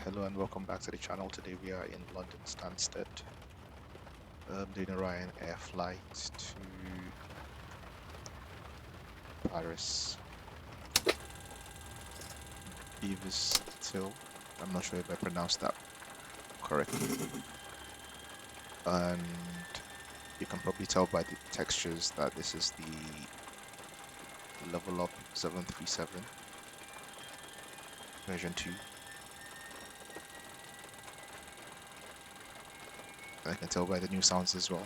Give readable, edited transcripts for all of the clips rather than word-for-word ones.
Hello and welcome back to the channel. Today we are in London Stansted, doing a Ryanair flight to Paris Beauvais. I'm not sure if I pronounced that correctly. And you can probably tell by the textures that this is the LevelUp 737 version 2. And I can tell by the new sounds as well.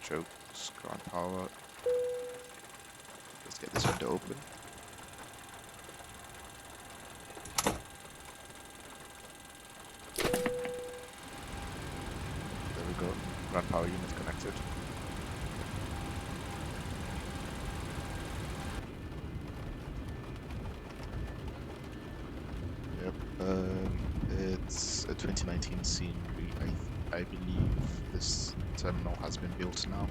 Jokes, ground power. Let's get this window open. There we go. Ground power unit connected. Yep. It's a 2019 scenery. I believe this terminal has been built now.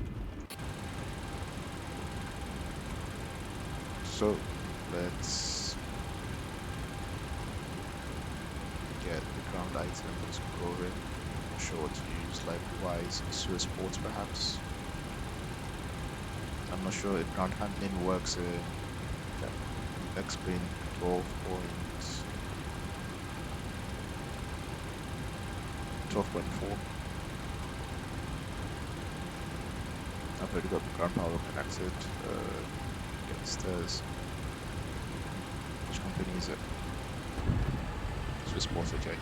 So let's get the ground items going. Sure to use likewise Swiss ports perhaps. I'm not sure if ground handling works in explain 12.4. I've already got the ground power connected. Get stairs. Which company is it? Swissport, okay.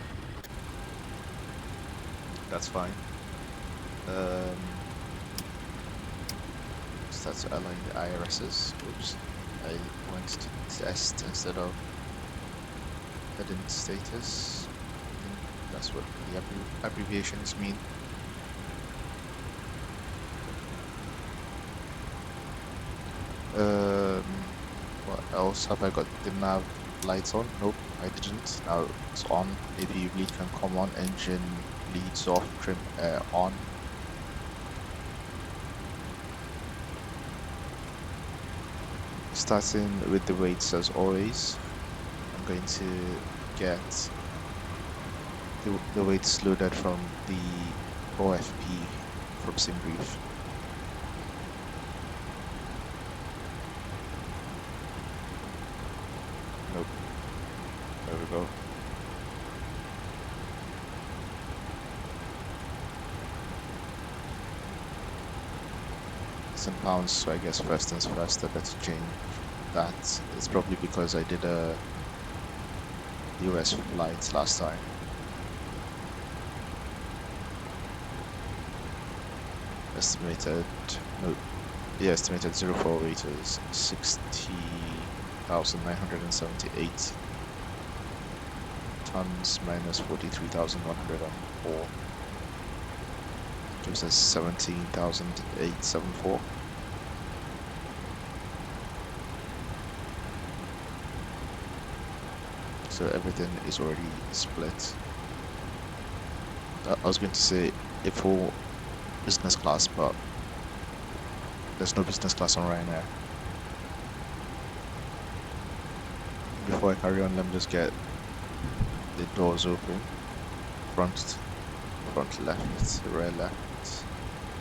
That's fine. Start to align the IRSs. Oops. I went to test instead of heading status. That's what the abbreviations mean. What else have I got? The nav lights on? Nope, I didn't. Now it's on. AV lead can come on. Engine leads off. Trim air on. Starting with the weights as always. I'm going to get the weights loaded from the OFP from SimBrief. Nope. There we go. It's in pounds, so I guess first things first, I better change that. It's probably because I did a US flight last time. Estimated 04 weight is 60,978 tons minus 43,104 gives us 17,874. So everything is already split. I was going to say a full business class, but there's no business class on Ryanair. Before I carry on, let me just get the doors open. Front left, rear left,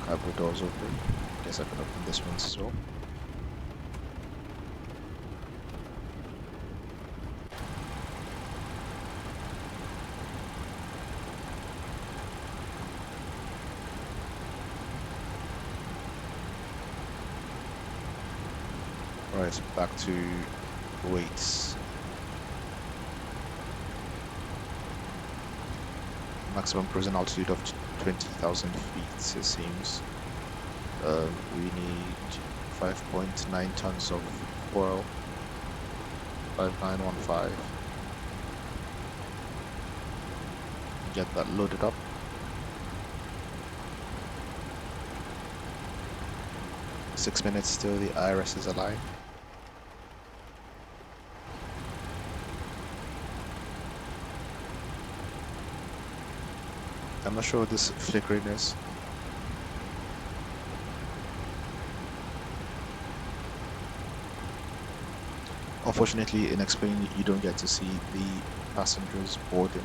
cargo doors open. Guess I can open this one as well. Right, back to weights. Maximum cruising altitude of 20,000 feet, it seems. We need 5.9 tons of oil. 5915. Get that loaded up. Six minutes till the IRS is aligned. I'm not sure what this flickering is. Unfortunately, in Spain, you don't get to see the passengers boarding.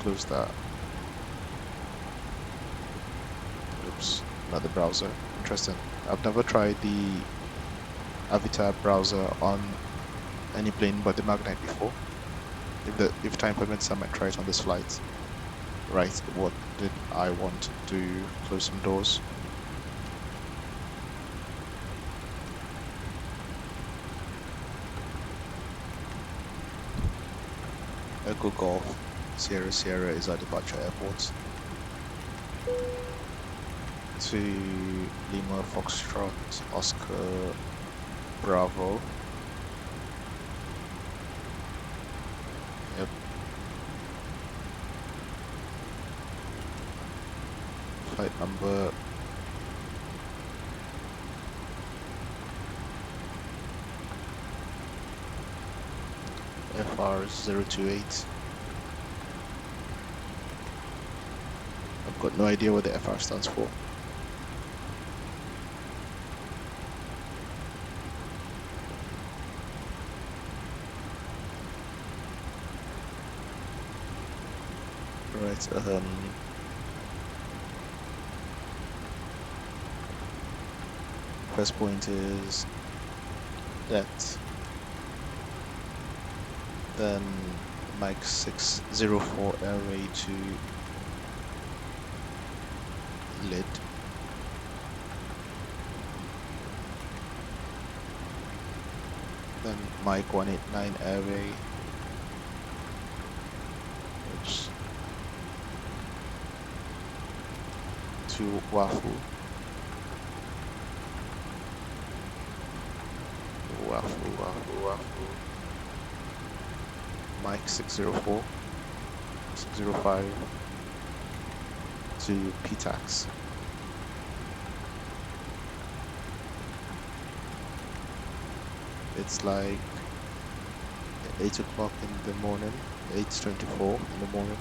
Close that. Oops, not the browser. Interesting. I've never tried the Avatar browser on any plane but the Magnet before. If time permits, I might try it on this flight. Right, what did I want to do? Close some doors. Echo Golf, Sierra Sierra is our departure airport. To Lima Foxtrot, Oscar Bravo. Yep. Flight number FR028. I've got no idea what the FR stands for. Right, first point is that. Then Mike 604 airway to lid. Then Mike 189 airway. Oops. To Wafu. Wafu. Mike 604, 605 to PTAX. It's like 8 o'clock in the morning, 8:24 in the morning.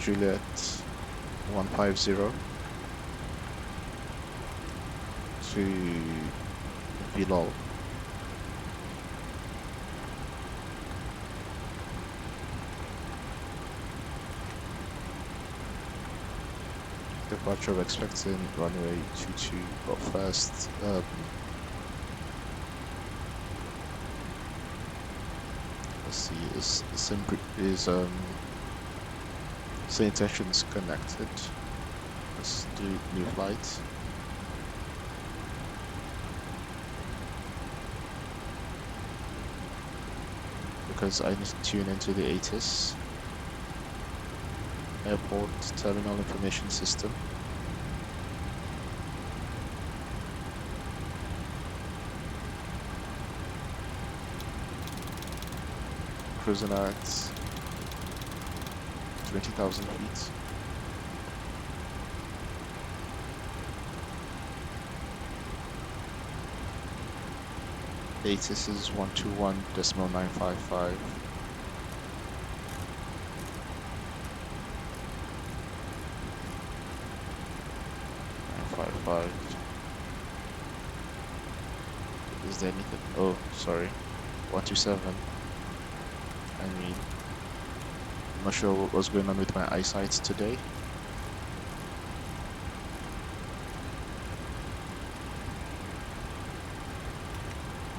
Juliet 150 to Vilol. Departure we're expecting runway 22, but first let's see, is St. Intentions connected. Let's do new flight. Because I need to tune into the ATIS Airport Terminal Information System. Cruising at 20,000 feet. ATIS is 121.955. Is there anything? Oh, sorry. 127. I mean, I'm not sure what was going on with my eyesight today.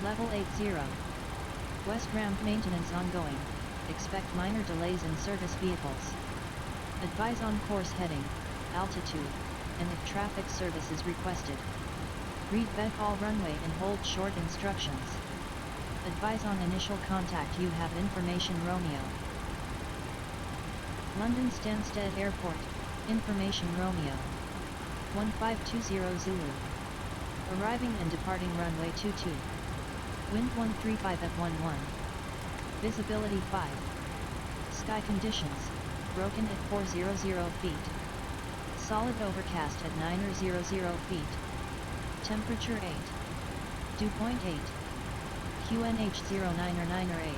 Level 80. West ramp maintenance ongoing. Expect minor delays in service vehicles. Advise on course heading, altitude, and if traffic service is requested. Read all runway and hold short instructions. Advise on initial contact. You have information Romeo. London Stansted Airport, information Romeo. 1520 Zulu. Arriving and departing runway 22. Wind 135 at 11. Visibility 5. Sky conditions, broken at 400 feet. Solid overcast at 900 feet. Temperature 8. Dew point 8. QNH 09er 8.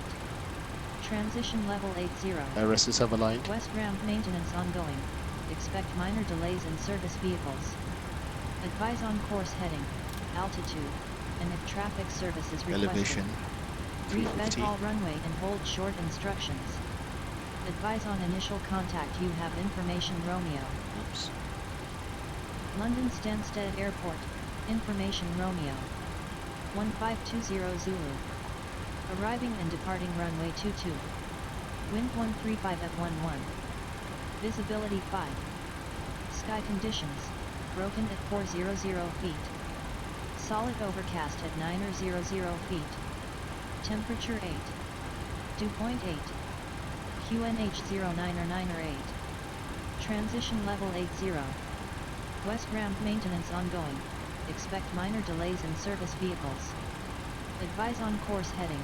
Transition level 80. IRSs have aligned. West ramp maintenance ongoing. Expect minor delays in service vehicles. Advise on course heading, altitude, and if traffic service is requested. Elevation Read 350. all runway and hold short instructions. Advise on initial contact. You have information Romeo. Oops. London Stansted Airport, information Romeo. 1520 Zulu. Arriving and departing runway 22. Wind 135 at 11. Visibility 5. Sky conditions, broken at 400 feet. Solid overcast at 900 feet. Temperature 8. Dew point 8. QNH 09er 8. Transition level 80. West ramp maintenance ongoing. Expect minor delays in service vehicles. Advise on course heading,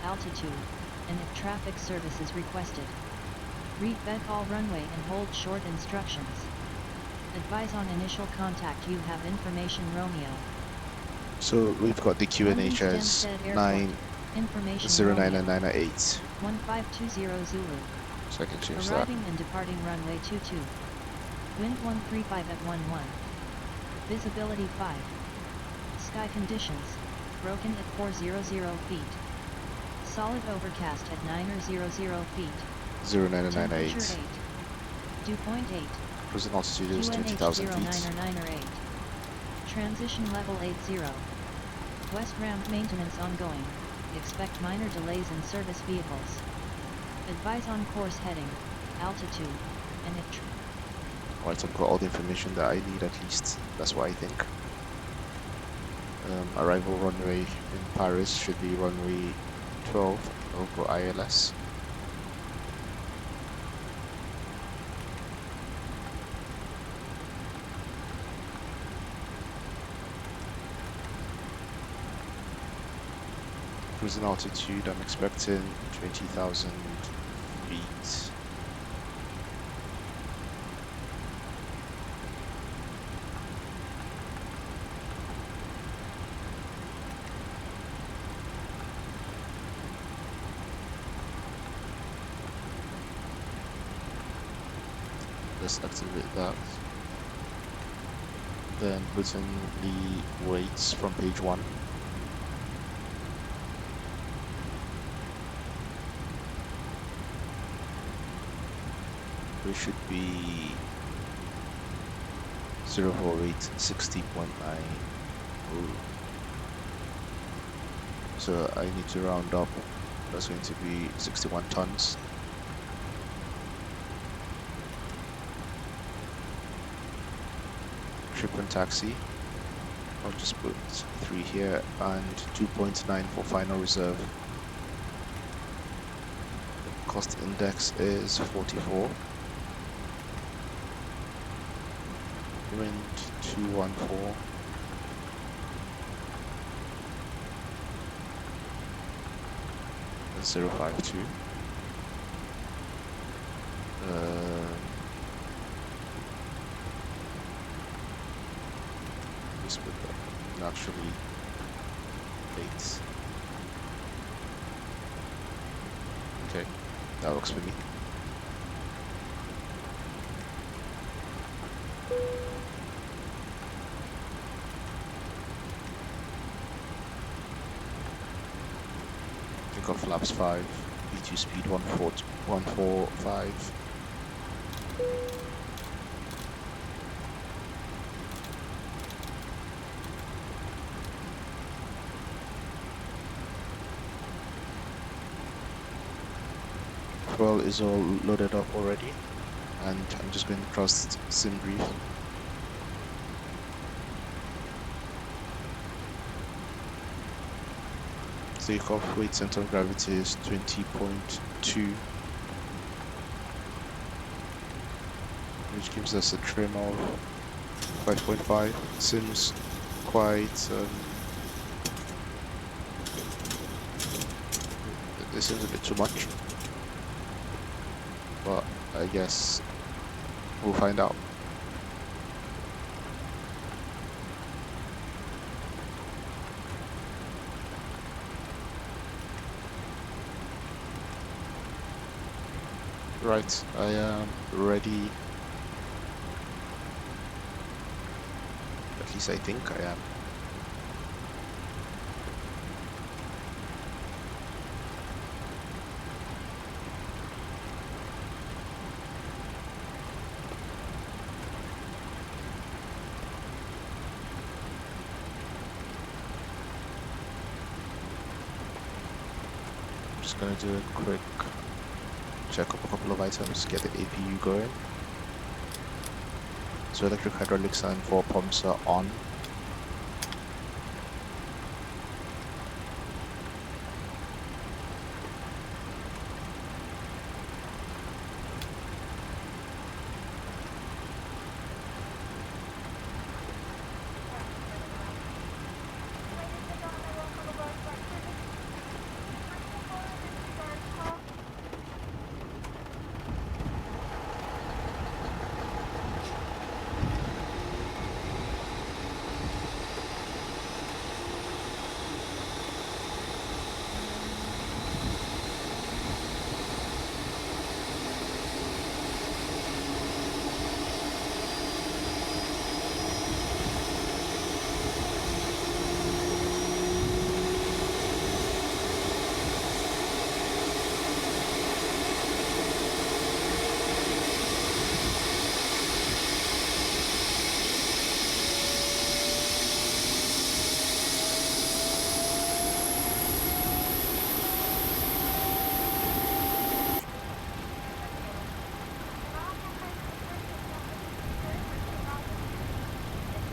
altitude, and if traffic service is requested. Read all runway and hold short instructions. Advise on initial contact. You have information Romeo. So we've got the QNH as 909 and 908. 1520 Zulu. So I can change that. Arriving and departing runway 22. Wind 135 at 11. Visibility 5. Sky conditions, broken at 400 feet. Solid overcast at 900 feet. 0998. Temperature 8. Dew point 8. Cruising altitude is QNH 20,000 feet. 09er 8. Transition level 80. West ramp maintenance ongoing. Expect minor delays in service vehicles. Advise on course heading, altitude, and if Right, I've got all the information that I need at least. That's what I think. Arrival runway in Paris should be runway 12 over ILS. Cruising altitude, I'm expecting 20,000 feet. Let's activate that. Then put in the weights from page 1. We should be 048 60.9. So I need to round up. That's going to be 61 tons. Trip and taxi. I'll just put 3 here and 2.9 for final reserve. Cost index is 44. Wind 214. That's 052. Just put that naturally 8. Okay, that works for me. Take off flaps 5, V2 speed 145. Fuel is all loaded up already, and I'm just going to cross sim brief. Takeoff weight center of gravity is 20.2, which gives us a trim of 5.5. Seems quite this seems a bit too much, but I guess we'll find out. Right, I am ready. At least I think I am. I'm just gonna do a quick check up a couple of items, get the APU going. So electric hydraulics and 4 pumps are on.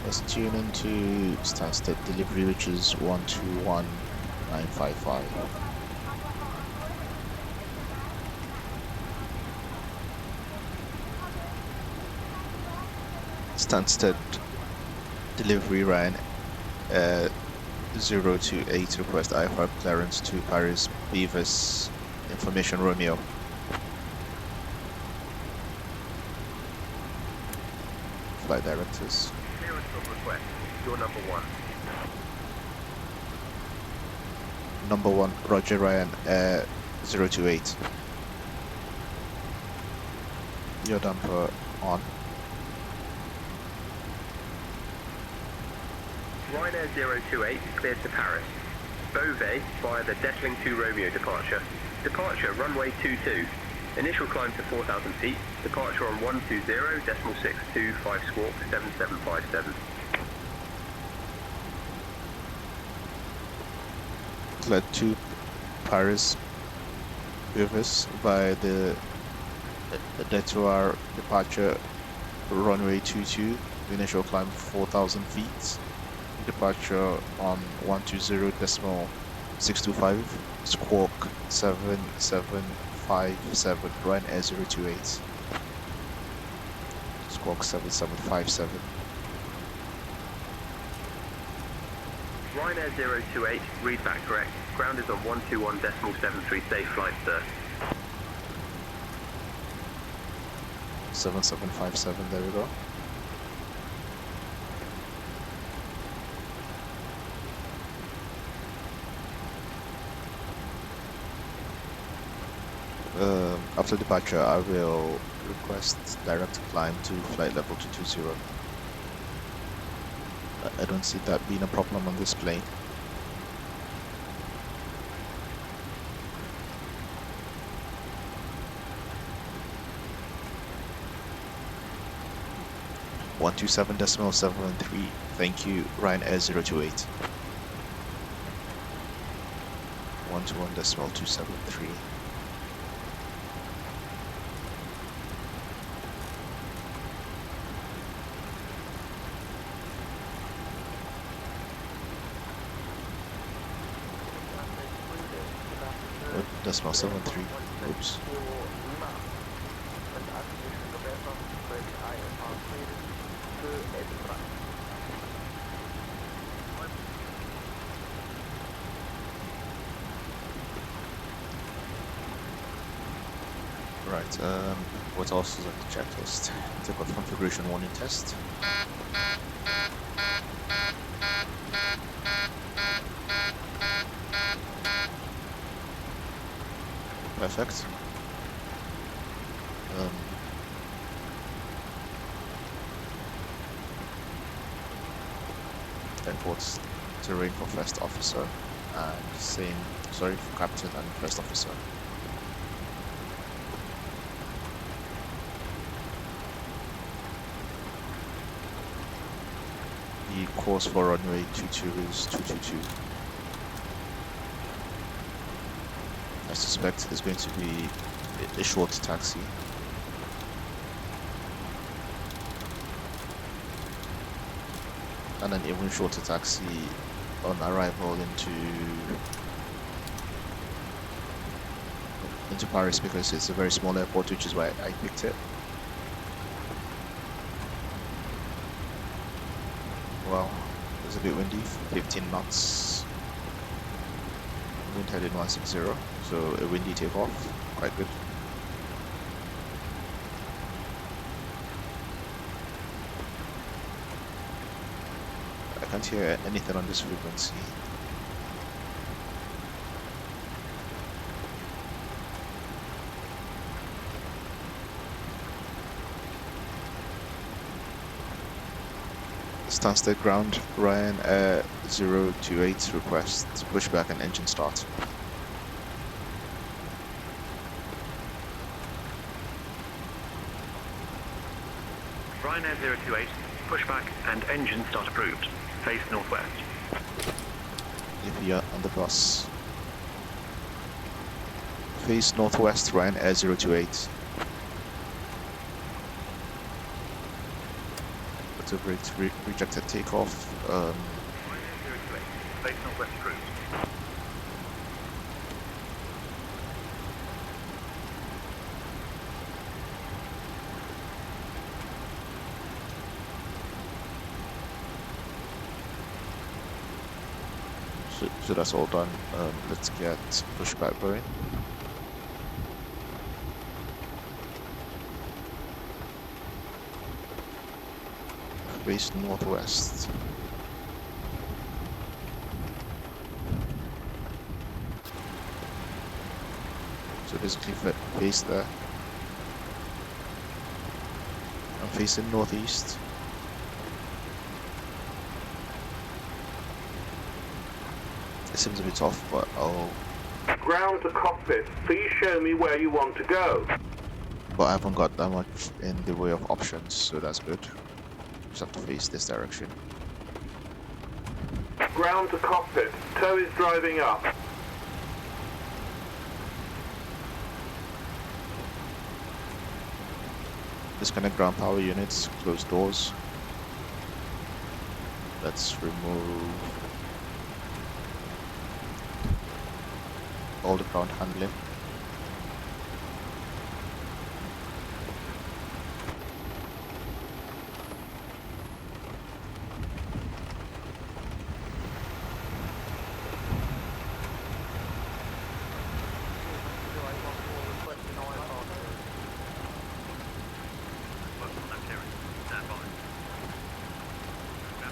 Let's tune into Stansted delivery, which is 121955. Stansted delivery Ryan 028 request IFR clearance to Paris Beauvais information Romeo. Flight directors. Clearance of request. You're number 1. Number 1, Roger Ryan 028. Your damper on. Ryanair 028 cleared to Paris. Beauvais via the Detling 2 Romeo departure. Departure runway 22. Initial climb to 4,000 feet. Departure on 120.625 squawk 7757. Led to Paris Beauvais by the Detour departure runway 22. Initial climb 4,000 feet. Departure on 120.625 squawk 7757 Ryanair 028 squawk 7757. Ryanair 028, read back correct. Ground is on 121.73. Safe flight, sir. 7757, there we go. After departure, I will request direct climb to flight level 220. I don't see that being a problem on this plane. One two seven decimal 713. Thank you, Ryanair 028. 121.273. Decimal 73. Oops. Right, what else is on the checklist? Take off configuration warning test. Perfect. Um, Airport's terrain for first officer, and same, sorry, for captain and first officer. The course for runway 22 is 222. I suspect there's going to be a short taxi. And an even shorter taxi on arrival into Paris, because it's a very small airport, which is why I picked it. Well, it's a bit windy, 15 knots. Wind headed 160, so a windy takeoff, quite good. I can't hear anything on this frequency. Stansted ground, Ryanair 028 request pushback and engine start. Ryanair 028, pushback and engine start approved. Face northwest. Libya on the bus. Face northwest, Ryanair 028. Rejected takeoff. Ryanair 028, face northwest approved. So that's all done. Let's get pushback going. Face northwest. So basically face there. I'm facing northeast. It seems a bit off, but I'll... Ground to cockpit, please show me where you want to go. But I haven't got that much in the way of options, so that's good. Just have to face this direction. Ground to cockpit, tow is driving up. Disconnect ground power units, close doors. Let's remove all the ground handling.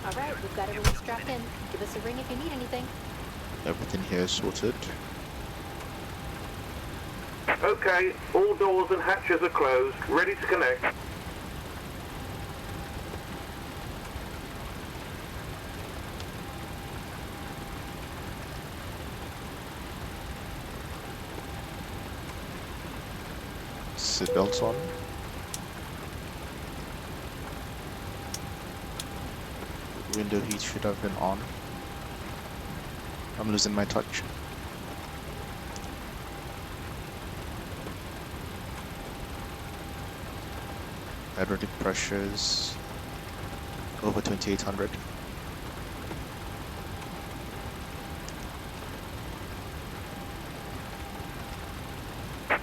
Alright, we've got everyone strapped in. Give us a ring if you need anything. Everything here is sorted. Okay, all doors and hatches are closed, ready to connect. Seatbelts on. Window heat should have been on. I'm losing my touch. Hydraulic pressures over 2800.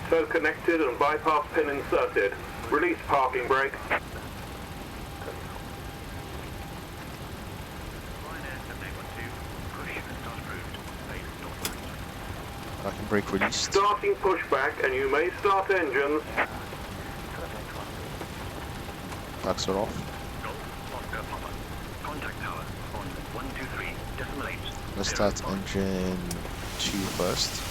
Tow connected and bypass pin inserted. Release parking brake. I can brake released. Starting pushback and you may start engines. Flags are off. Contact tower on 123.8. Let's start engine 2 first.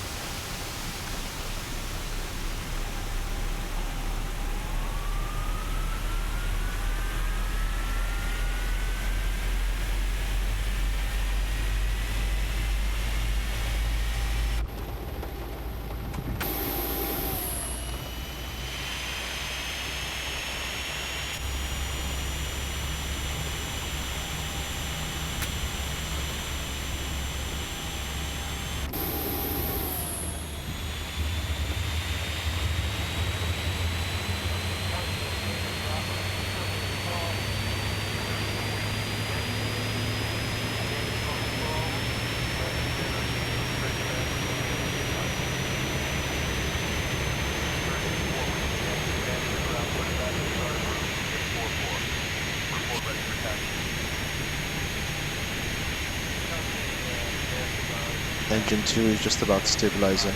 Engine 2 is just about stabilizing.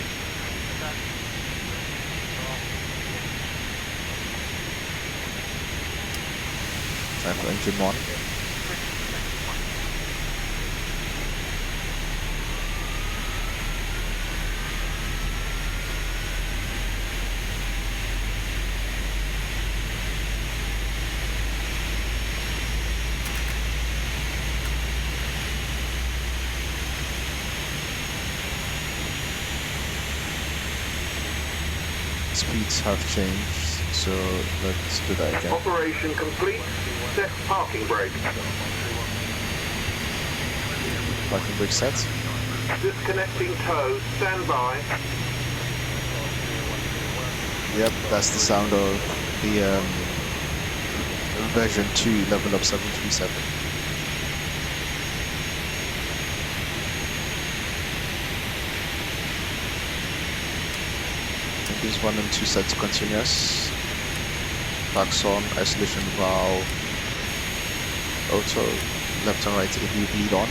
Time for engine 1. Speeds have changed, so let's do that again. Operation complete. Set parking brake. Parking brake set. Disconnecting tow. Stand by. Yep, that's the sound of the version 2 LevelUp 737. Engines 1 and 2 set to continuous. Backs on, isolation valve, auto, left and right AV bleed on.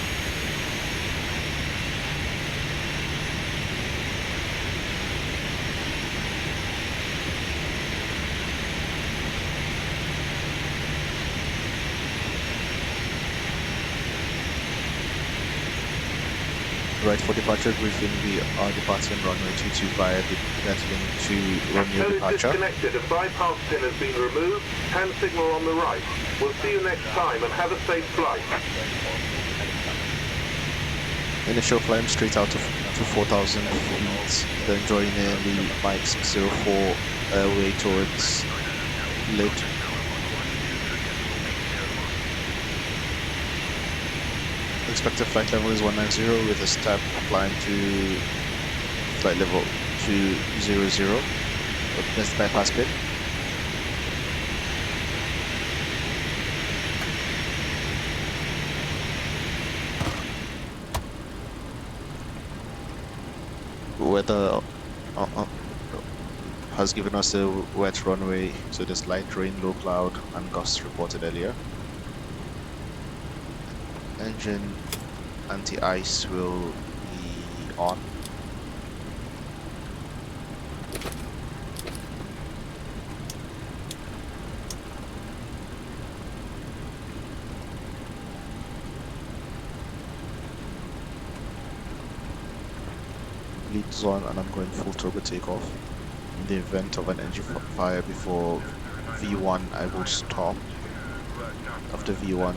Right for departure briefing, we are departing runway 22 via the Gatling to Romeo Tow is departure. disconnected. A bypass pin has been removed. Hand signal on the right. We'll see you next time and have a safe flight. Initial climb straight out to 4,000 feet, then join nearly Mike 604 airway towards lid. Expected flight level is 190 with a step climb to flight level 200. That's the bypass pin. Weather has given us a wet runway, so there's light rain, low cloud, and gusts reported earlier. Engine anti-ice will be on. Leads on, and I'm going full turbo takeoff. In the event of an engine fire before V1, I will stop. After V1,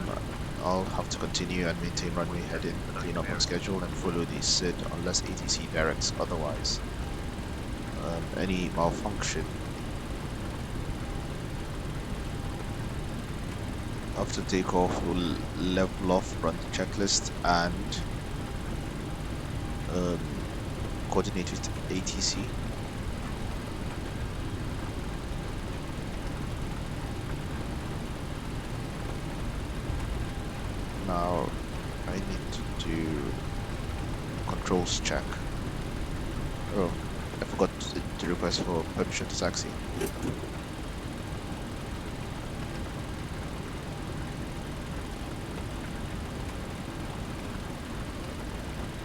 I'll have to continue and maintain runway heading, clean up on schedule, and follow the SID unless ATC directs otherwise. Any malfunction after takeoff will level off, run the checklist, and coordinate with ATC. Now I need to do controls check. Oh, I forgot to request for permission to taxi.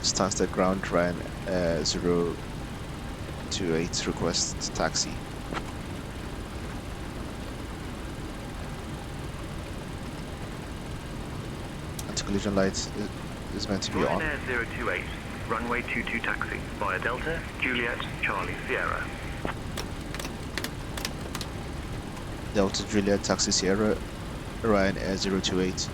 Stansted ground Ryanair 028 request taxi. Anti-collision light is meant to be on. Ryanair 028, runway 22 taxi via Delta, Juliet, Charlie, Sierra. Delta Juliet taxi Sierra, Ryanair 028.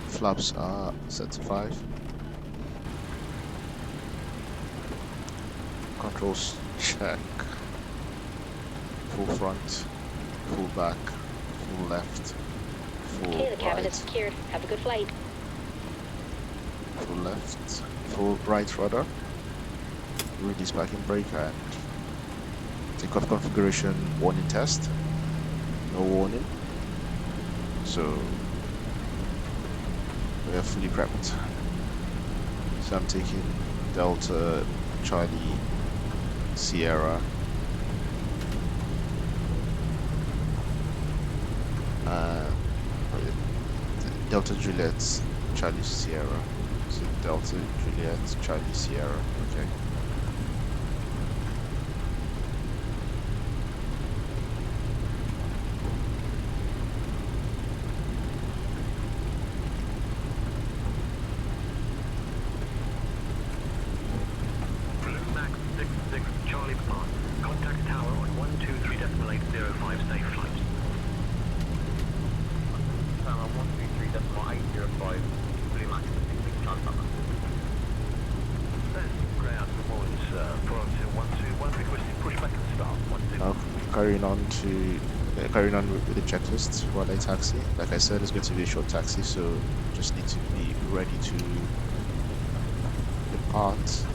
Flaps are set to 5. Controls check. Full front, full back, full left, full Okay, the cabin right, is secured. Have a good flight. full left, full right rudder. Release parking brake and takeoff configuration warning test. No warning. So we are fully prepped. So I'm taking Delta Charlie Sierra Delta Juliet Charlie Sierra. So Delta Juliet Charlie Sierra. Okay. Max 66 Charlie Papa. Contact tower on 123.805 safe flight. Tower 123.805. Blue Max 66 Charlie Papa. Ground, good morning sir. 402.121 requesting pushback and start. Now carrying on with the checklist while I taxi. Like I said, it's going to be a short taxi, so just need to be ready to depart.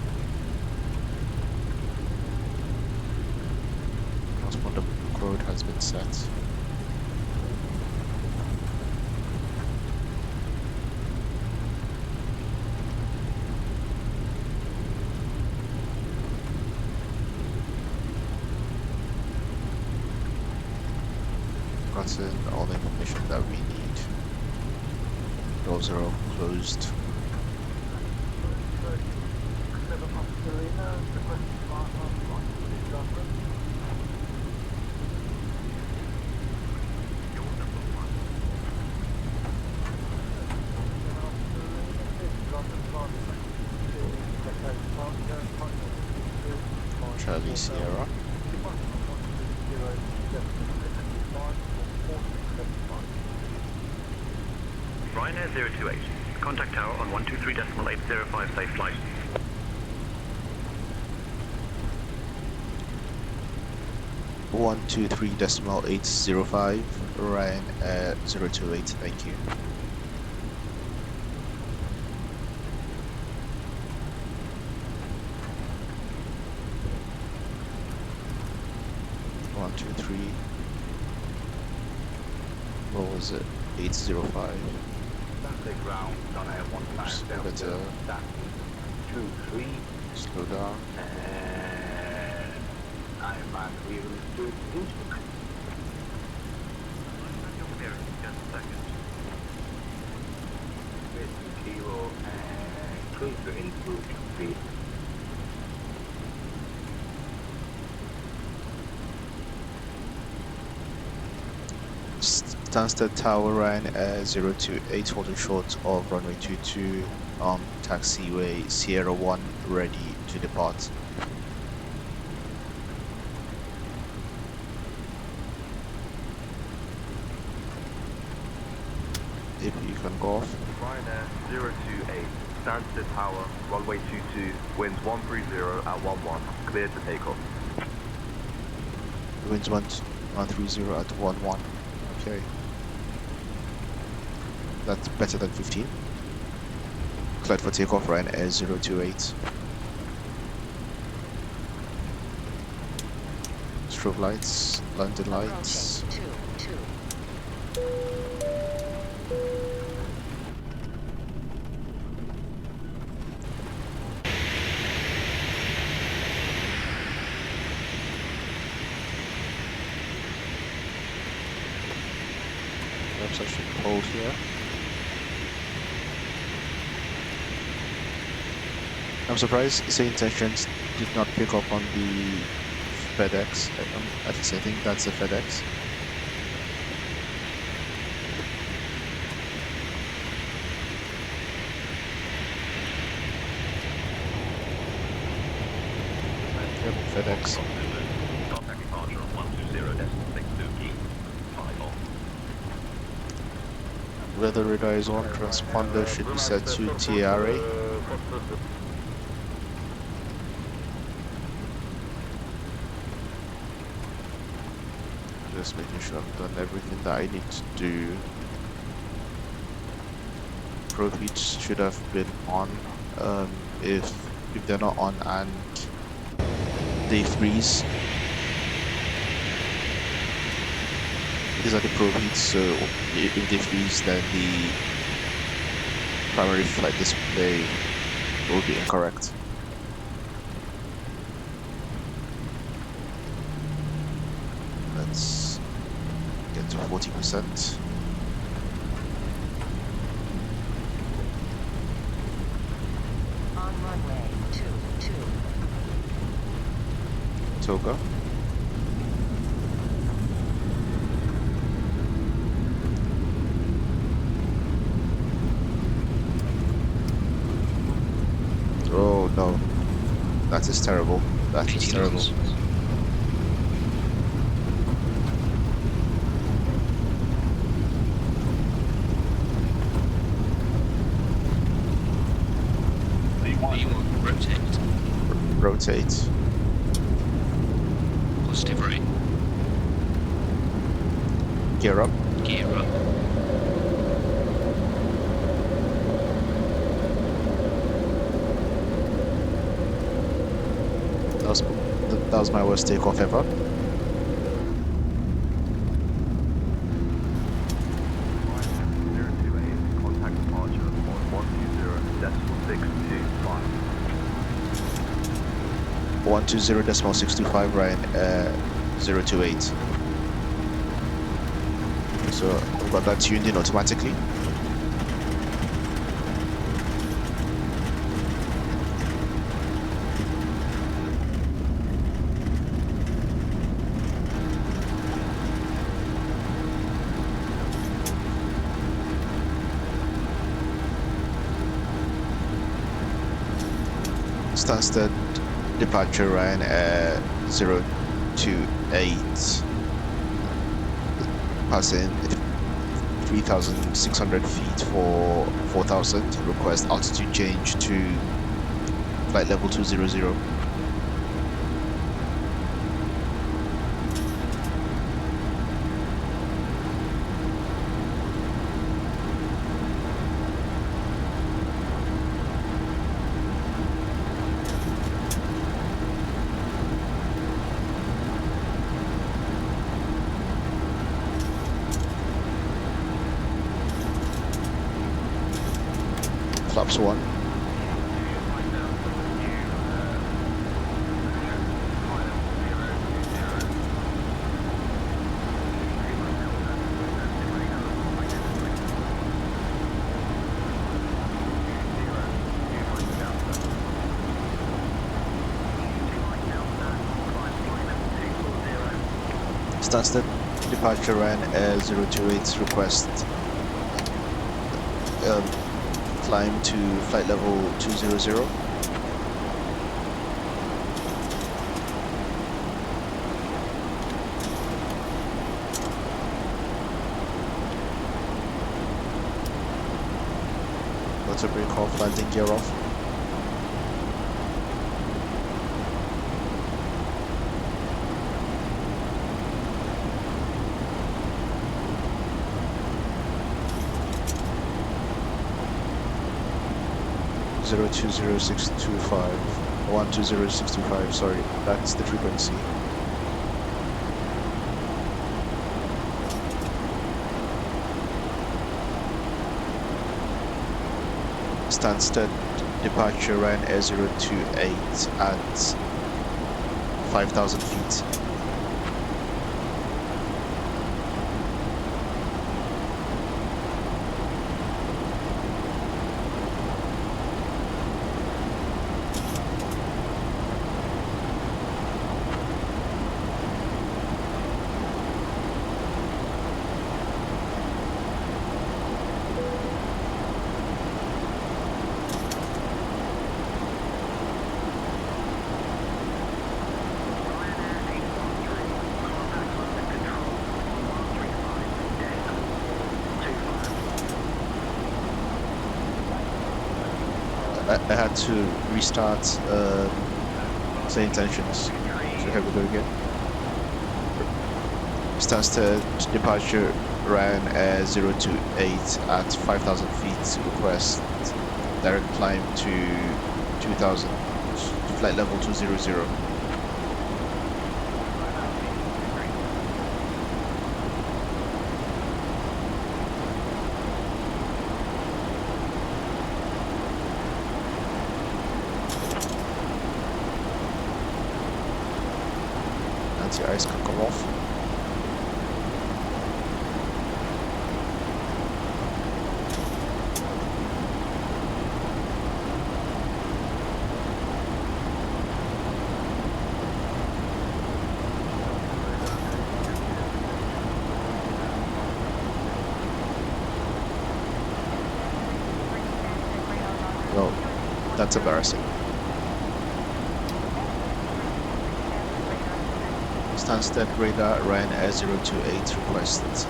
Transponder code has been set. Gotten all the information that we need. Doors are all closed. Charlie Sierra. Ryanair 028. Contact tower on 123.805 safe flight. One two three decimal 805 Ryanair 028. Thank you. One two three. What was it? 805. Stansted ground, on air 1 Oops, down better to 2-3. slow down. I am we will do Innsbruck. Kilo and cruise to Innsbruck, please. Stansted Tower Ryanair 028 holding short of runway 22 on taxiway Sierra 1 ready to depart. If you can go off. Ryanair 028, Stansted Tower, runway 22, winds 130 at 11, cleared to take off. Winds 130 at 11. Okay. That's better than 15. Cleared for takeoff, Ryanair 028. Strobe lights, London lights. Perhaps I should hold here. I'm surprised St. Intentions did not pick up on the FedEx. At least I think that's the FedEx. Yep, FedEx. Contact departure on 120.62 key. 5 off. Weather radar is on. Transponder should be set to TRA. Just making sure I've done everything that I need to do. Pro feeds should have been on. If they're not on and they freeze, these are the probe heats, so if they freeze, then the primary flight display will be incorrect. Let's get to 40%. On runway 22. Toga. Oh no, that is terrible. That is terrible. Rotate. Rotate. Positive right. Gear up. Gear up. That was my worst takeoff ever. Contact departure on 120.625. 120.625 Ryanair 028. So we've got that tuned in automatically. Stansted departure Ryanair 028, passing 3,600 feet for 4,000, request altitude change to flight level 200. Flaps 1. Stansted departure Ryanair 028 request climb to flight level 200. Motor brake off, landing gear off. Zero 20625 120.625, sorry, that's the frequency. Stansted departure Ryanair 028 at 5,000 feet. I had to restart same intentions. So here we go again. Stansted departure Ryanair 028 at 5,000 feet. Request direct climb to 2,000, flight level 200. anti-ice can come off. Well, that's embarrassing. Stansted radar Ryanair 028 requested.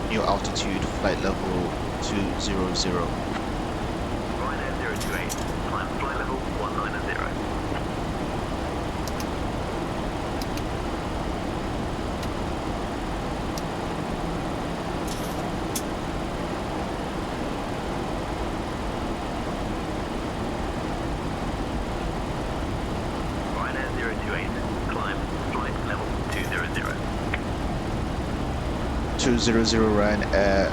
New altitude, flight level 200. Ryanair 028, climb flight level 190. Ryanair 028, climb flight level 200. 200 Ryanair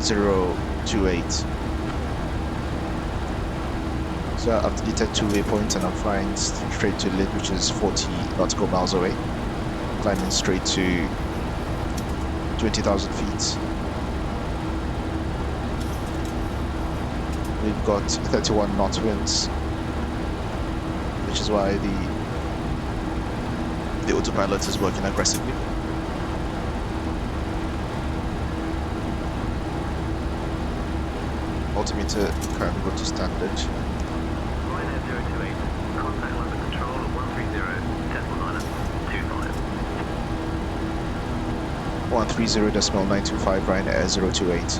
028. So I've detected two waypoints and I'm flying straight to Lid, which is 40 nautical miles away. Climbing straight to 20,000 feet. We've got 31 knot winds, which is why the autopilot is working aggressively. Altimeter currently go to standard. Ryanair 028, contact London control at 130.925. 130.925 Ryanair 028.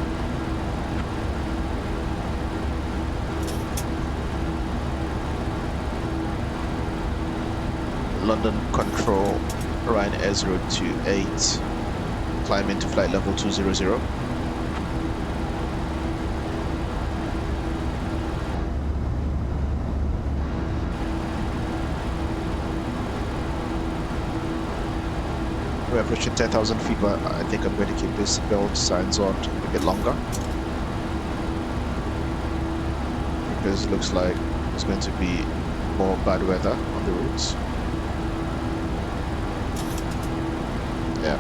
London control Ryanair 028. Climb into flight level 200. We're approaching 10,000 feet, but I think I'm going to keep this belt signs on a bit longer because it looks like there's going to be more bad weather on the routes. Yeah.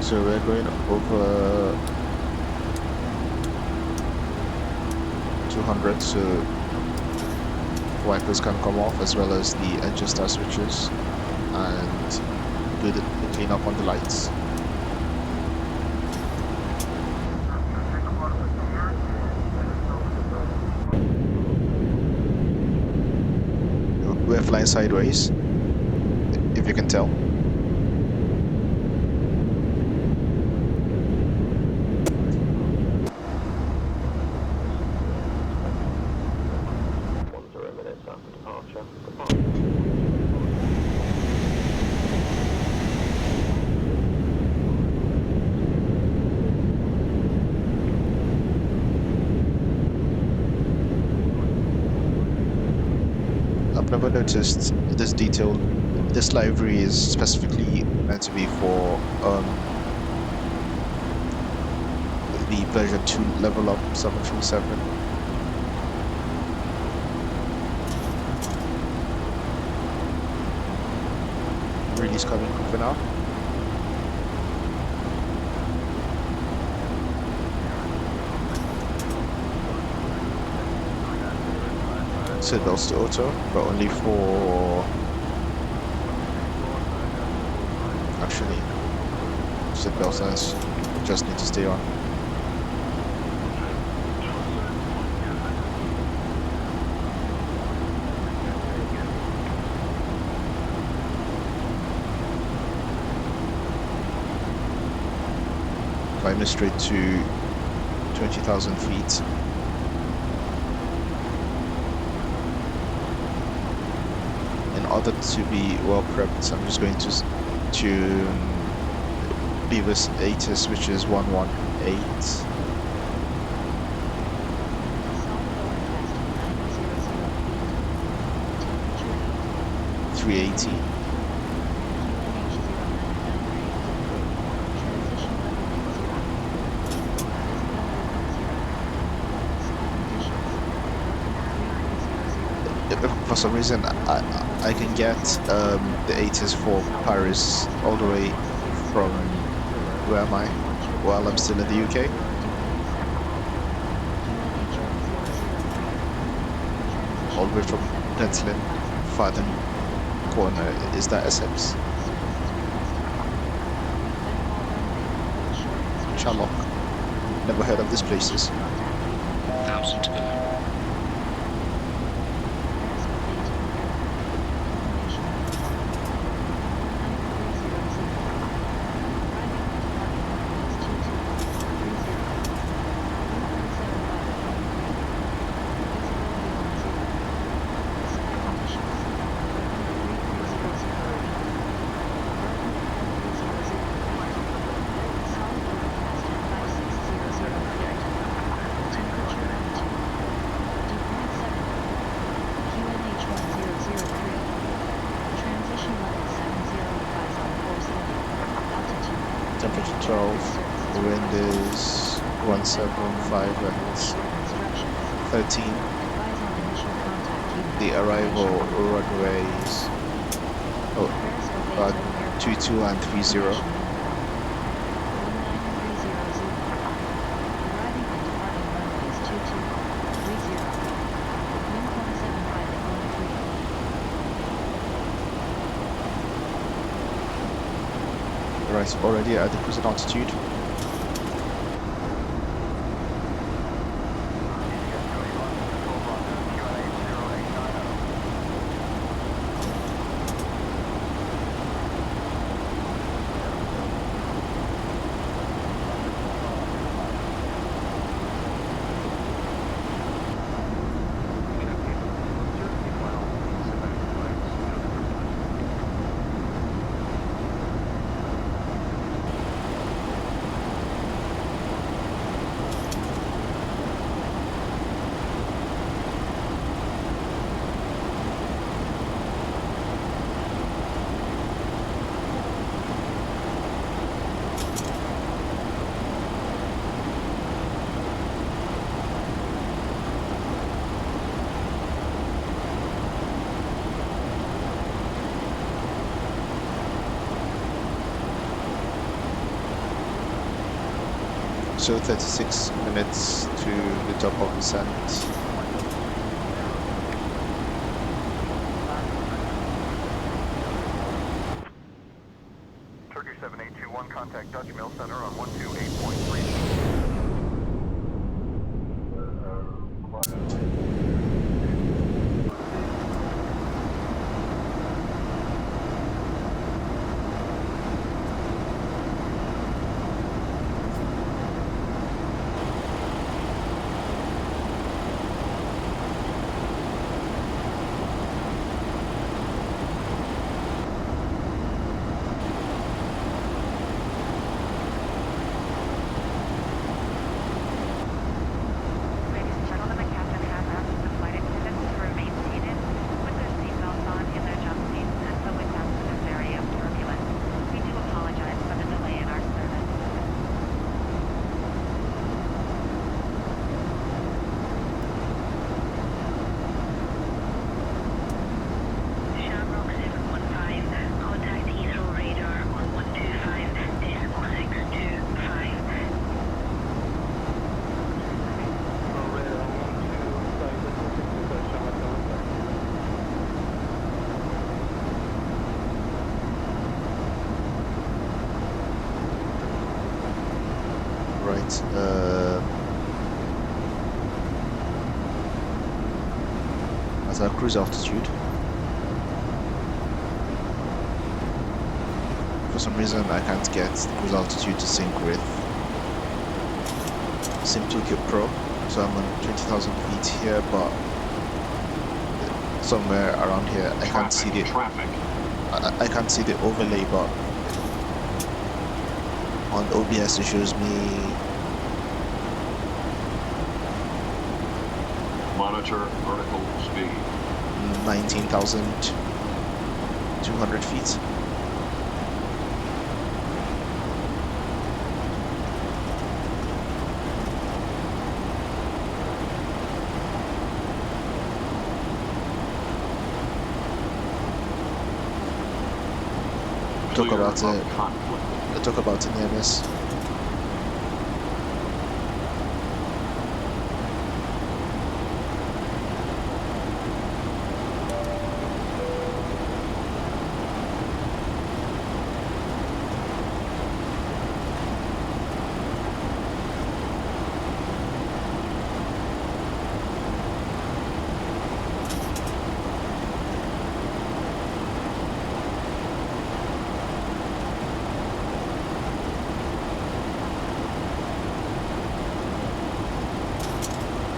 So we're going over 200, so wipers can come off as well as the engine start switches, and do the clean up on the lights. We're flying sideways, if you can tell. I've never noticed this detail. This livery is specifically meant to be for the version 2 LevelUp 737. Release coming for now. Seatbelts to auto, but only for actually seatbelt signs just need to stay on. Climbing straight to 20,000 feet. In order to be well prepped, I'm just going to tune Beavis 8s, which is 118. 380. For some reason, I can get the ATIS for Paris all the way from where am I? While I'm still in the UK. All the way from Pentland, Fartham Corner. Is that Essex? Sherlock. Never heard of these places. 1,000 to go. Temperature 12, the wind is 175 and 13. The arrival runways about 22 and 30. Right, already at the cruising altitude. So 36 minutes to the top of the descent. Turkish 7821, contact Dutch Mail Center on 128.3. Right. At our cruise altitude. For some reason I can't get the cruise altitude to sync with SimToolkit Pro, so I'm on 20,000 feet here, but somewhere around here I can't see the I can't see the overlay, but on OBS it shows me Monitor vertical speed. 19,000. 200 feet. Talk about it. Talk about it near miss.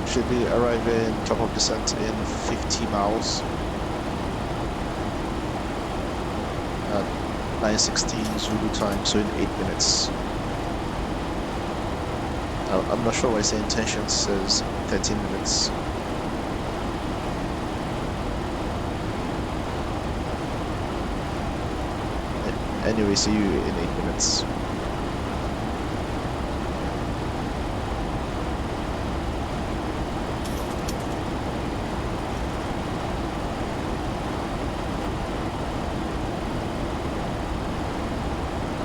Should be arriving top of descent in 50 miles at 9:16 Zulu time, so in 8 minutes. I'm not sure why the intention says 13 minutes. Anyway, see you in 8 minutes.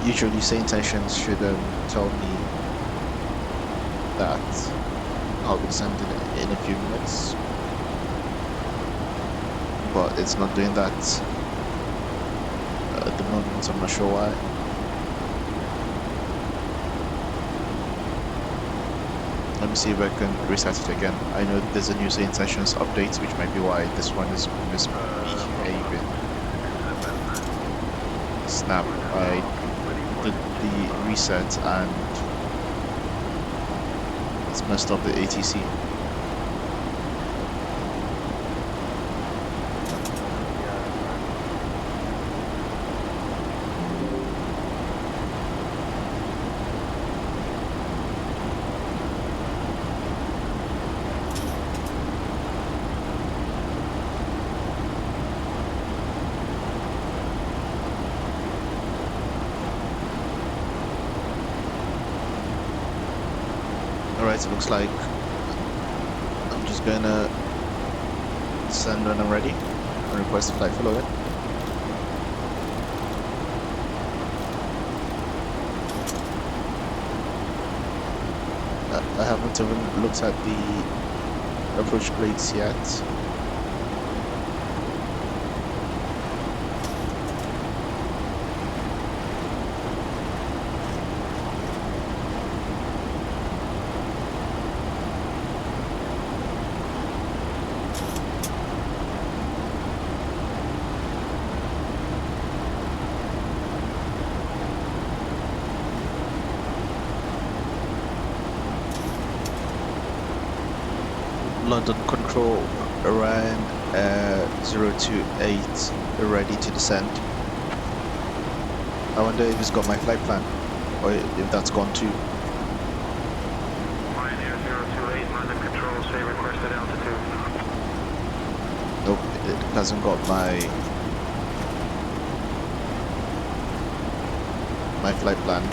Usually say intentions should tell me that I'll be sent in a few minutes, but it's not doing that at the moment. I'm not sure why. Let me see if I can reset it again. I know there's a new say intentions update, which might be why this one is misbehaving. Snap, I did the reset and it's messed up the ATC. Alright, it looks like I'm just gonna send when I'm ready and request a flight follow in. I haven't even looked at the approach plates yet. London Control, Ryanair 028 ready to descend. I wonder if it's got my flight plan, or if that's gone too. Ryanair 028, London Control, say requested altitude. Nope, it hasn't got my flight plan.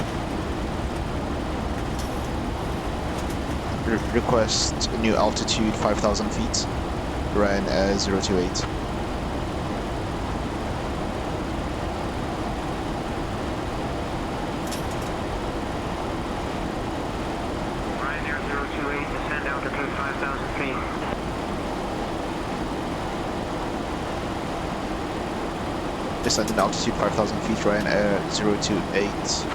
Request new altitude 5,000 feet, Ryanair 028. Ryanair 028, descend altitude 5,000 feet. Descending altitude 5,000 feet, Ryanair 028.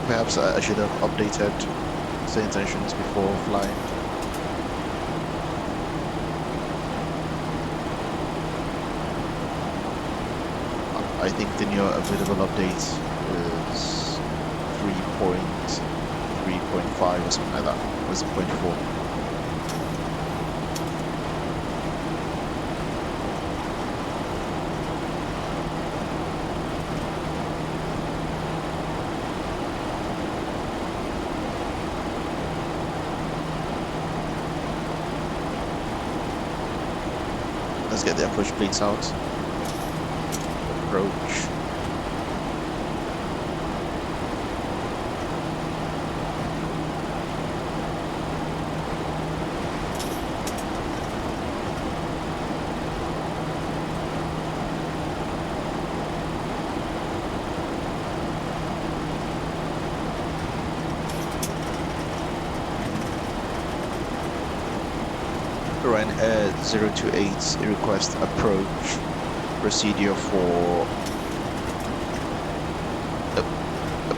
Perhaps I should have updated the intentions before flying. I think the new available update is 3.3.5 or something like that. Was it 0.4? Let's get the approach plates out. Approach. Ryanair 028 request approach procedure for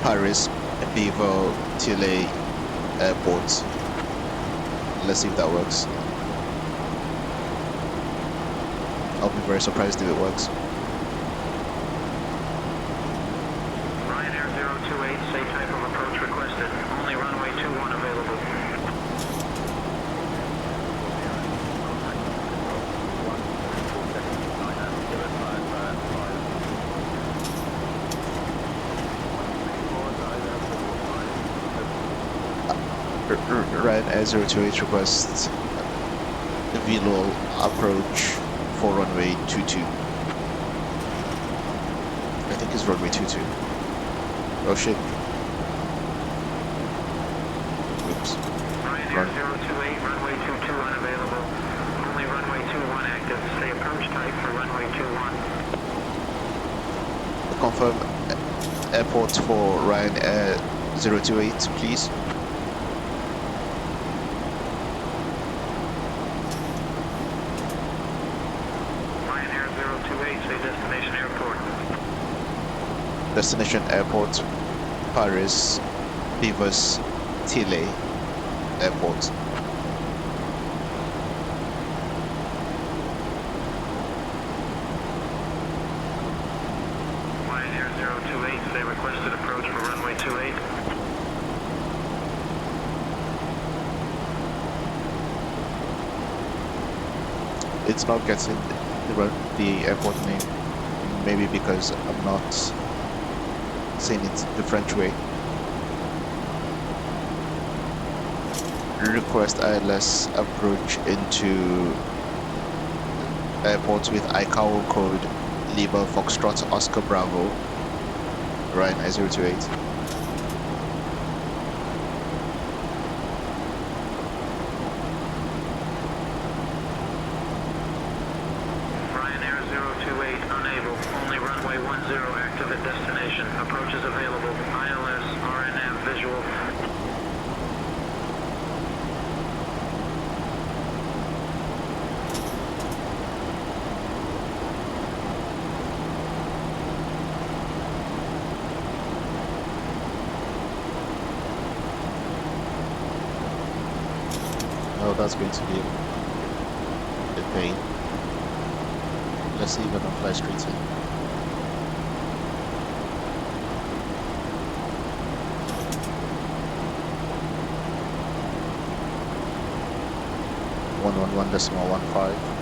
Paris Beauvais Tillet airport. Let's see if that works. I'll be very surprised if it works. Ryanair 028, same type of approach requested. Only runway 21 available. Ryanair 028 requests VLOL approach for runway 22. I think it's runway 22. Oh shit. Oops. Ryanair 028, runway 22 unavailable. Only runway 21 active. Say approach type for runway 21. Confirm airport for Ryanair 028, please. Ryanair 028, say destination airport. Destination airport, Paris Beauvais Tillet airport. Ryanair 028, say requested approach for runway 28. It's not getting the airport name, maybe because I'm not saying it the French way. Request ILS approach into airports with ICAO code Lima Foxtrot Oscar Bravo, Ryanair 028. Ryanair 028, unable. Only runway 10 active at destination. Approach is available. ILS, RNM, visual. Oh, that's going to be a pain. Let's see if I can fly straight in. .111 decimal 15.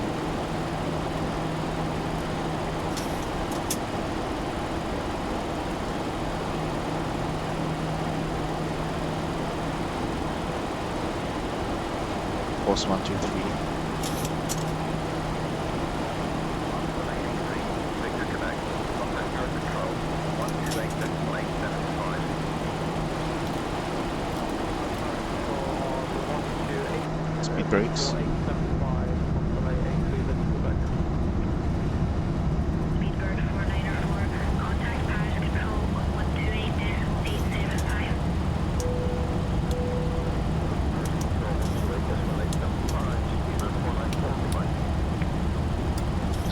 Course 123. Speed brakes. Speedbird 4904, contact Paris Control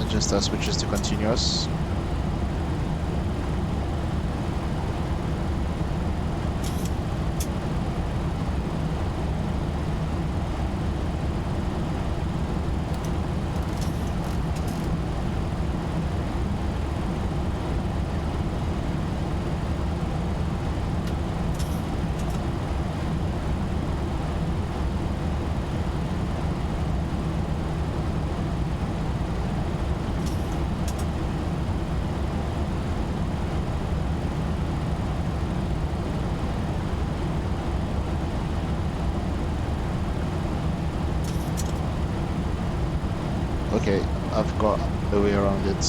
1128.875. Adjust our switches to continuous. Okay, I've got a way around it.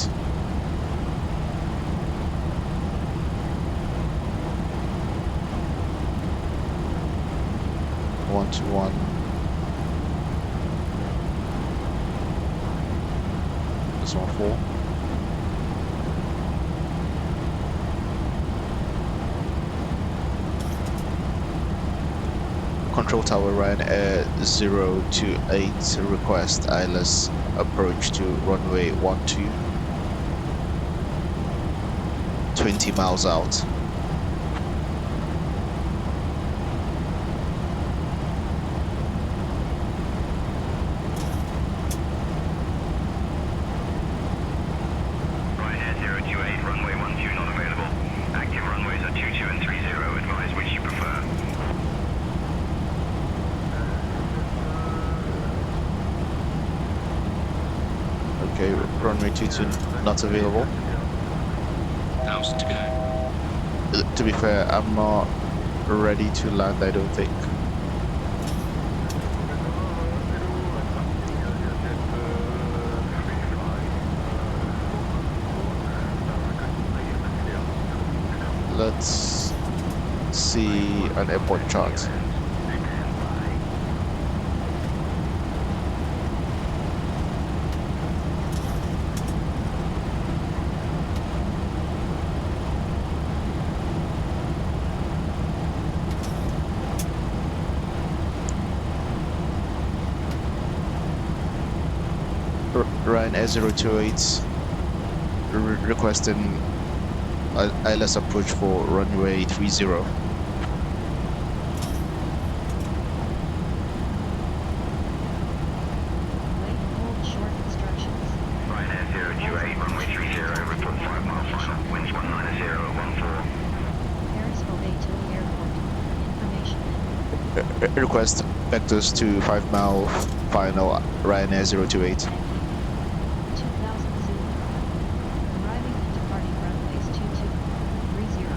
One to one. This one four. Control tower Ryanair 028 request ILS approach to runway 12 20 miles out. Ryanair 028, runway 12 not available. Active runways are 22 and 30. Advise which you prefer. Okay, runway 22 not available. 1,000 to go. To be fair, I'm not ready to land, I don't think. Let's see an airport chart. Ryanair 028 requesting ILS approach for runway 30. Wait, hold short instructions. Ryanair 028, runway 30, report 5 mile final. Winds 190 at 14. Paris Beauvais to the airport. Information. Request vectors to 5 mile final Ryanair 028. 2000 Zulu. Arriving and departing runways 22, 30.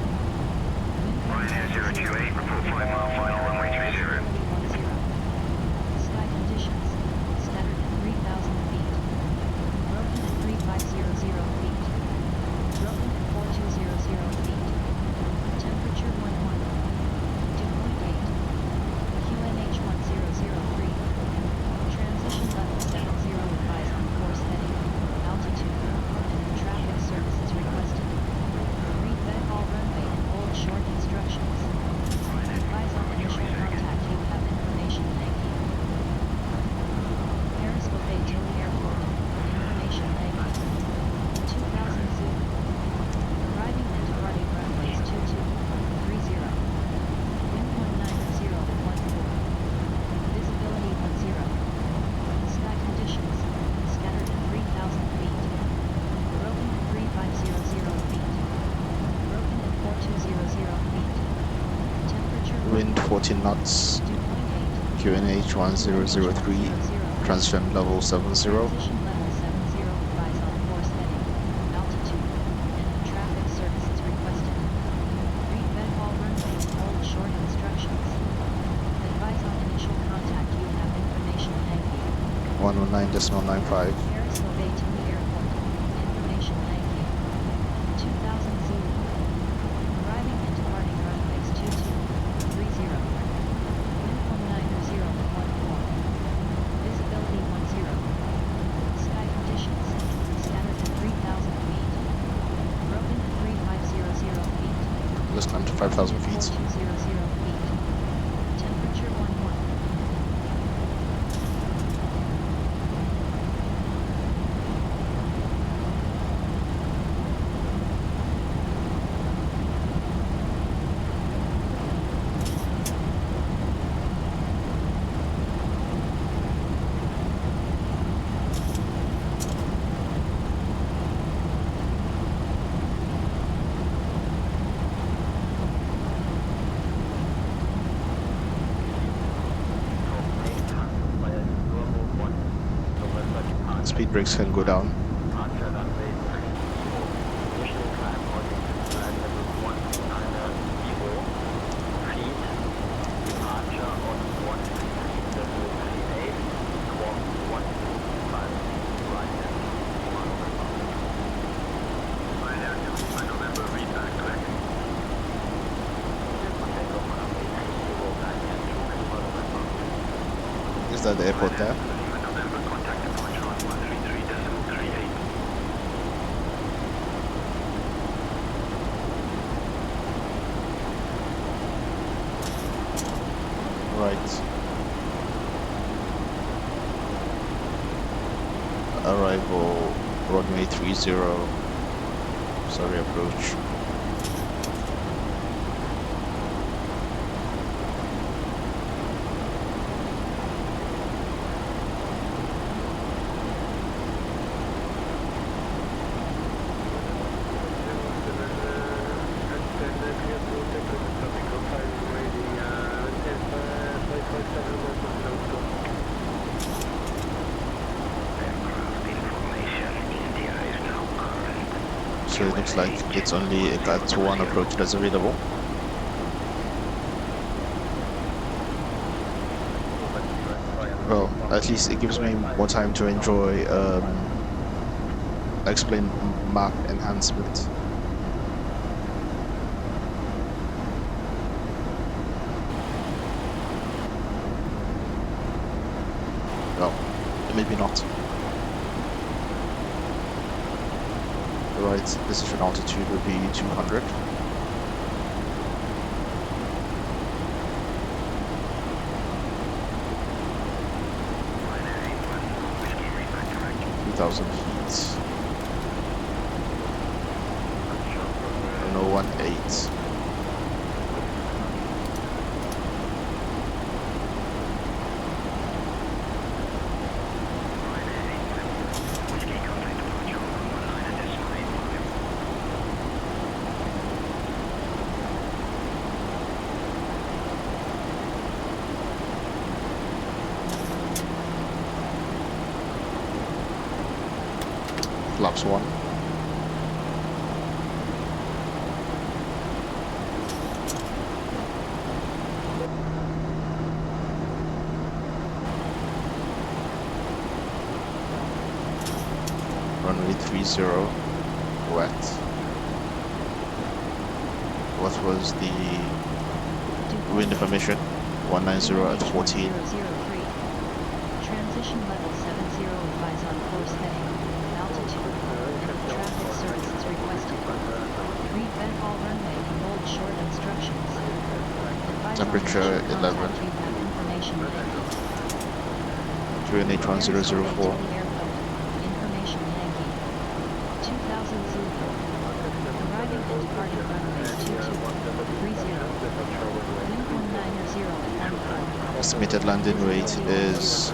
Ryanair 028, report 5 mile final, runway 30. Sky conditions, standard at 3,000 feet. Broken at 3500 feet. Broken at 4200 feet. Temperature 11. Dew point 8. QNH 1003. Transition level 70 advise on course heading, altitude, and traffic services requested. Read that all runway and hold short instructions. Advise on initial contact you have information. Thank you. Paris Beauvais to the airport. Information. Thank you. 2000 Zulu. Arriving and departing runways 22, 30. Wind 190 at 14. Visibility 10. Sky conditions, scattered at 3,000 feet. Broken at 3500 feet. Broken at 4200 feet. Temperature Wind 14 knots, dew point 8. QNH 1003, transition level 70. Transition level 70 advise on course heading, altitude, and traffic services requested. Read vet all runway and hold short instructions. Advise on initial contact you have information. Thank you. 119.95. Paris Beauvais to the airport. Information. Thank you. 2000 Zulu. Arriving and departing runways 22, 30. Wind 190 at 14. Visibility 10. Sky conditions, scattered at 3,000 feet. Broken at 3500 feet. Let's climb to 5,000 feet. 4200 feet. Temperature 11. Speed brakes can go down. Is that the airport there? November, contact departure on 133.38. Right. Arrival, runway 30. Sorry, approach. So it looks like it's only a Cat 1 approach that's available. Well, at least it gives me more time to enjoy explain map enhancement. Well, maybe not. Right, decision altitude would be 200. Thousand feet. 1018. Flaps 1. Runway 30, wet. What was the wind information? 190 at 14. Transition level 70, advise on course heading, altitude, traffic services requested. Read Benhall runway and hold short instructions. Advise Temperature on initial 11. contact, you have information ready. Julian Paris 810004. Beauvais to the airport. Information Yankee. 2000 Zulu. Arriving and departing runway 2230. Wind 190 at 14. Estimated landing weight is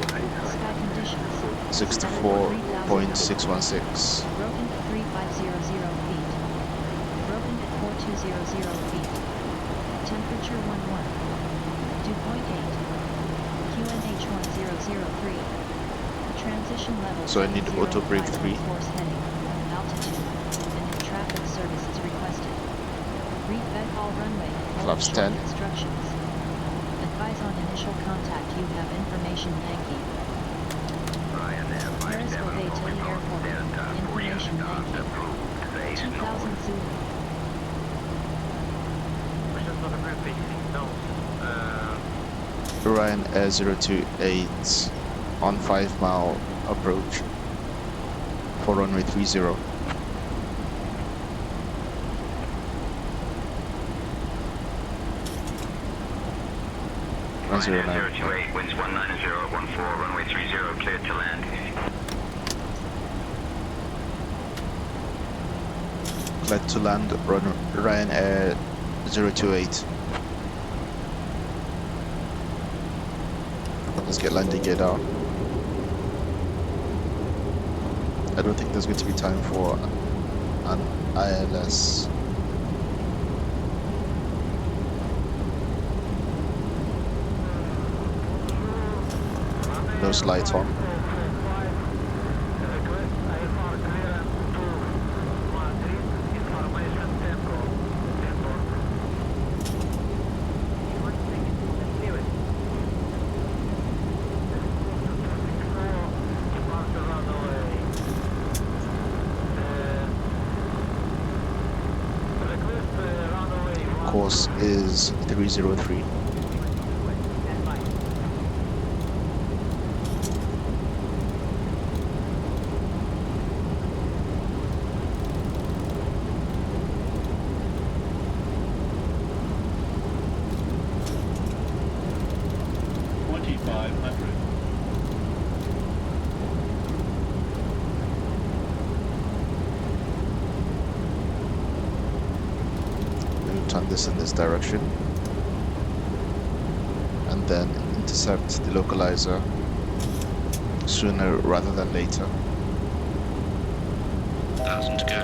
Sky conditions. 64.616. Broken at 3500 feet. Broken at 4200 feet. Temperature 11. Dew point 8. QNH 1003. Transition level. So I need 70, auto brake advise on 3. course heading, altitude, and if traffic services requested. Read Benhall runway and hold Flaps short 10. instructions. Advise on initial contact, you have information Yankee. Ryanair Paris Beauvais to the airport. Information Yankee. 2000 Zulu. Ryanair 028 on 5 mile approach for runway 30. Ryanair 109. 028, winds 19014, runway 30, cleared to land. Cleared to land, Ryanair 028. Let's get landing gear down. I don't think there's going to be time for an ILS. Those lights on. Course is 303. 500. We'll turn this in this direction and then intercept the localizer sooner rather than later. 1,000 to go.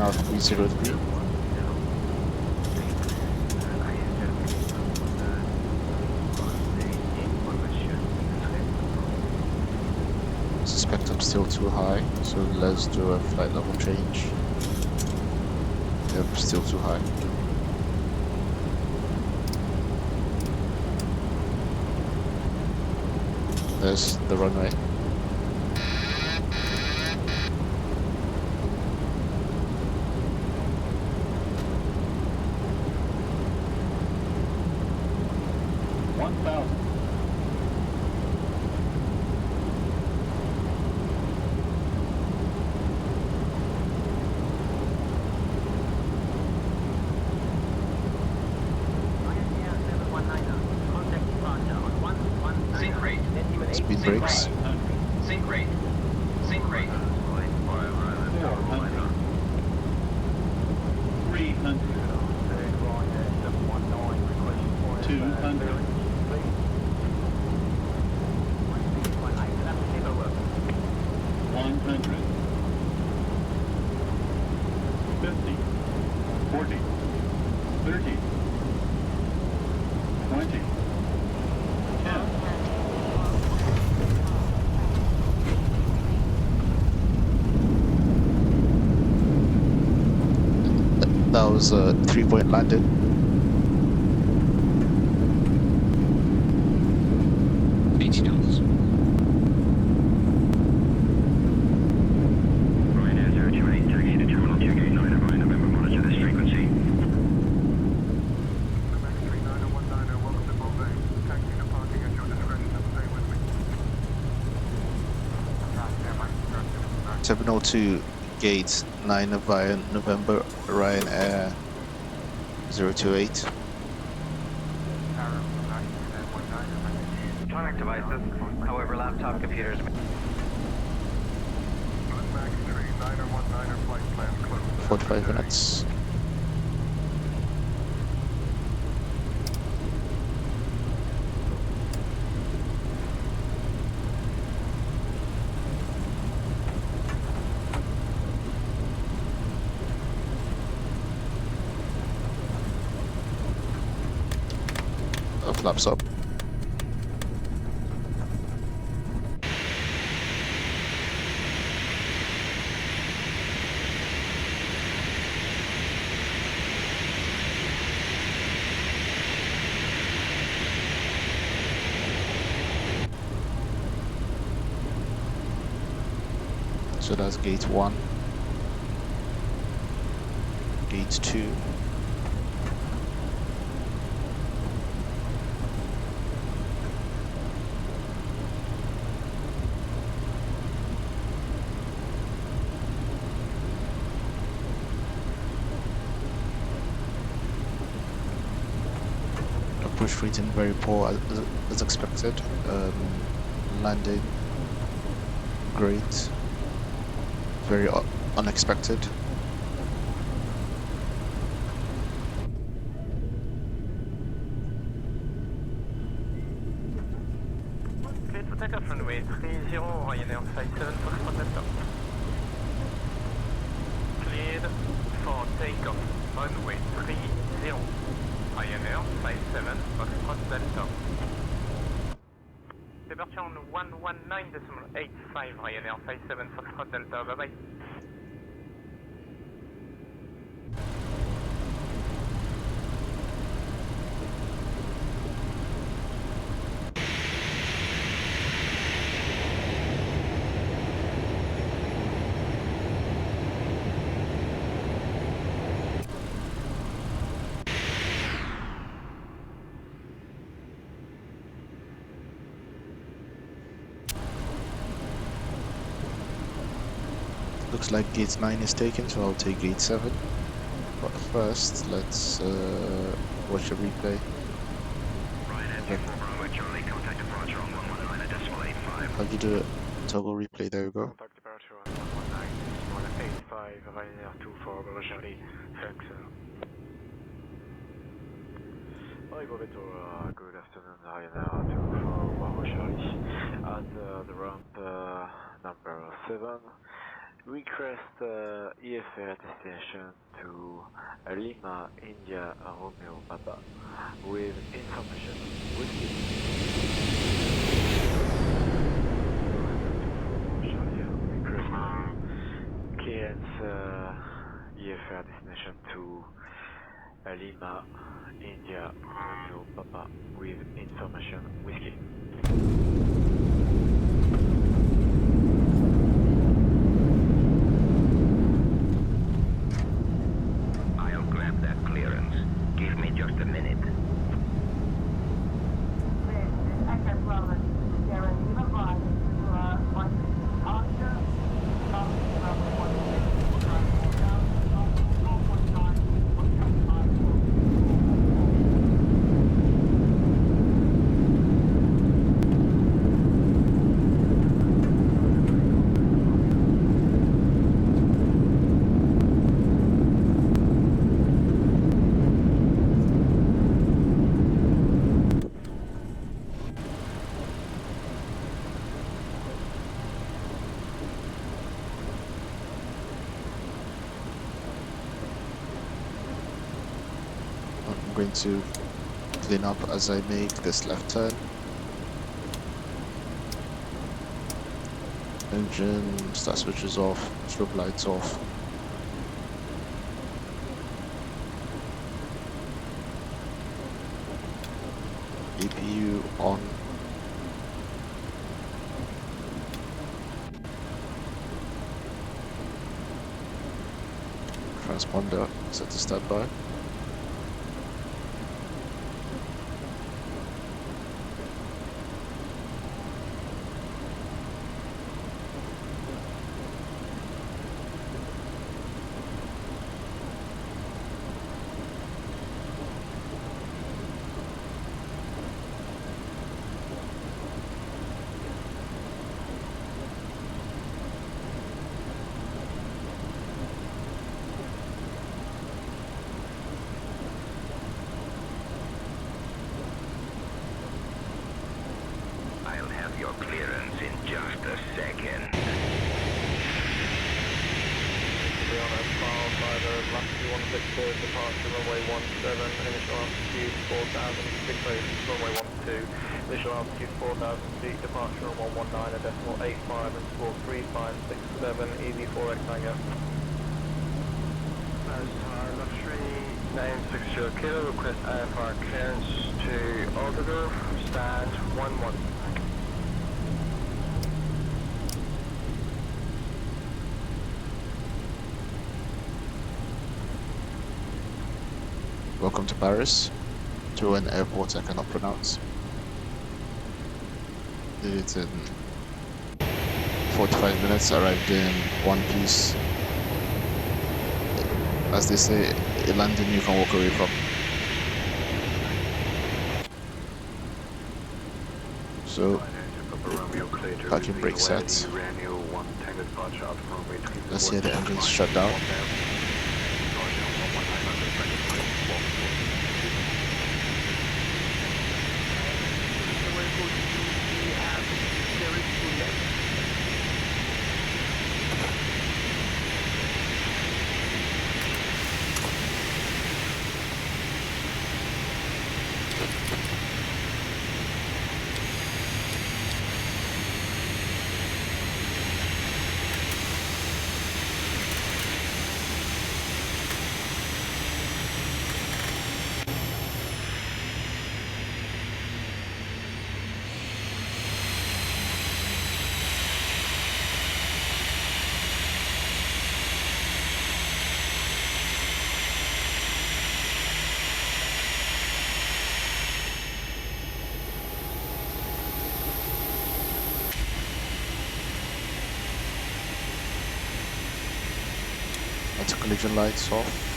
Now 303. Suspect I'm still too high, so let's do a flight level change. Yep, still too high. There's the runway. Speed brakes. Sync rate. Sync rate. 400. 300. 200. 100. 50. 40. 30. 20. 10. That was a 3-point landing. Ryanair 028, taxi to Terminal 2 Gate 9 of Ryanair, November, monitor this frequency. Quebec 39019, welcome to Beauvais. Taxi departing at your discretion, stay with me. 702 Gate 9 of November, Ryanair 028. Electronic devices, however, laptop computers. 45 minutes. Flaps up. So that's gate 1, gate 2. Approach rating very poor as expected. Landing great. Very unexpected. takeoff runway 30, Ryanair 57 Foxtrot Delta. Cleared for takeoff runway 30, Ryanair 57 Foxtrot Delta. Departure on 119.85 Ryanair 57 Foxtrot Delta, bye bye. Looks like gate 9 is taken, so I'll take gate 7. But first, let's watch a replay. How do you do it? Toggle replay, there you go. Contact departure on 119.85 Ryanair 24 Charlie, thanks. Good afternoon, Ryanair 24 Charlie. At the ramp number 7, request EFR destination to Lima, India, Romeo, Papa, with information whiskey. Request clearance EFR destination to Lima, India, Romeo, Papa, with information whiskey. I'm going to clean up as I make this left turn. Engine start switches off, strobe lights off. EPU on. Transponder set to standby. Your clearance in just a second. Rihanna, filed by the Latitude 162, departure runway 17, initial altitude 4,000, 6 runway 12, initial altitude 4,000 feet, departure on 119, a decimal 85 and score 3567, EV4X Tango. Star Luxury 960 kilo, request IFR clearance to Aldergrove, stand 11. Welcome to Paris, to an airport I cannot pronounce. Did it in 45 minutes, arrived in one piece. As they say, a London you can walk away from. So, parking brake set. Let's hear the engines shut down. Anti-collision lights off.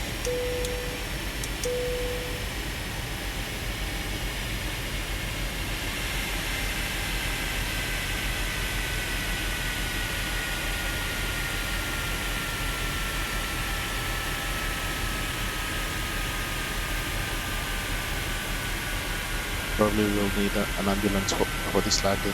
Probably will need an ambulance for this landing.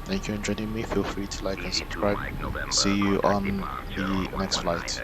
Thank you for joining me. Feel free to like and subscribe. See you on the next flight.